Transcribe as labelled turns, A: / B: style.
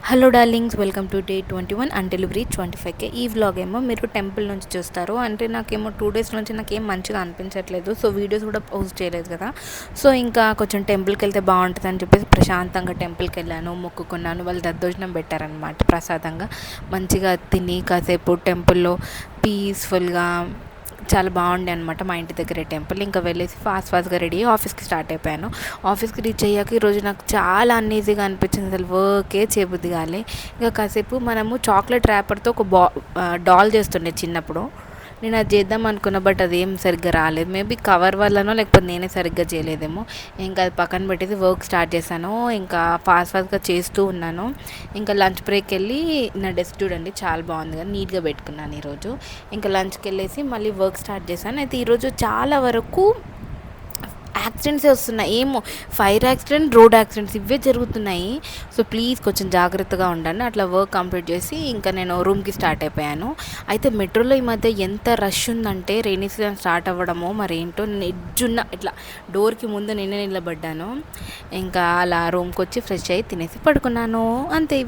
A: Hello darlings, welcome to day 21 and delivery 25K. ఈ vlog ఏమో మీరు టెంపుల్ నుంచి చూస్తారు. అంటే నాకేమో 2 డేస్ నుంచి నాకేం మంచిగా అనిపించట్లేదు. సో వీడియోస్ కూడా పోస్ట్ చేయలేదు కదా. సో ఇంకా కొంచెం టెంపుల్కి వెళ్తే బాగుంటుంది అని చెప్పేసి ప్రశాంతంగా టెంపుల్కి వెళ్ళాను, మొక్కుకున్నాను. వాళ్ళు దద్దోజనం పెట్టారనమాట ప్రసాదంగా. మంచిగా తిని కాసేపు టెంపుల్లో పీస్ఫుల్గా చాలా బాగుండే అనమాట. మా ఇంటి దగ్గరే టెంపుల్. ఇంకా వెళ్ళేసి ఫాస్ట్గా రెడీ అయ్యి ఆఫీస్కి స్టార్ట్ అయిపోయాను. ఆఫీస్కి రీచ్ అయ్యాక ఈరోజు నాకు చాలా అన్ఈజీగా అనిపించింది. అసలు వర్కే చేయబుద్ధి కాలే. ఇంకా కాసేపు మనము చాక్లెట్ ర్యాపర్తో ఒక డాల్ చేస్తుండే చిన్నప్పుడు. నేను అది చేద్దాం అనుకున్నా, బట్ అది ఏం సరిగ్గా రాలేదు. మేబీ కవర్ వల్లనో లేకపోతే నేనే సరిగ్గా చేయలేదేమో. ఇంకా అది పక్కన పెట్టేసి వర్క్ స్టార్ట్ చేశాను. ఇంకా ఫాస్ట్గా చేస్తూ ఉన్నాను. ఇంకా లంచ్ బ్రేక్ వెళ్ళి నా డెస్క్ చూడండి చాలా బాగుంది కదా, నీట్గా పెట్టుకున్నాను ఈరోజు. ఇంకా లంచ్కి వెళ్ళేసి మళ్ళీ వర్క్ స్టార్ట్ చేశాను. అయితే ఈరోజు చాలా వరకు యాక్సిడెంట్సే వస్తున్నాయి. ఏమో ఫైర్ యాక్సిడెంట్, రోడ్ యాక్సిడెంట్స్ ఇవే జరుగుతున్నాయి. సో ప్లీజ్ కొంచెం జాగ్రత్తగా ఉండండి. అట్లా వర్క్ కంప్లీట్ చేసి ఇంకా నేను రూమ్కి స్టార్ట్ అయిపోయాను. అయితే మెట్రోలో ఈ మధ్య ఎంత రష్ ఉందంటే, రైనీ సీజన్ స్టార్ట్ అవ్వడమో మరి ఏంటో, నిజున్న ఇట్లా డోర్కి ముందు నేనే నిలబడ్డాను. ఇంకా అలా రూమ్కి వచ్చి ఫ్రెష్ అయ్యి తినేసి పడుకున్నాను. అంతే.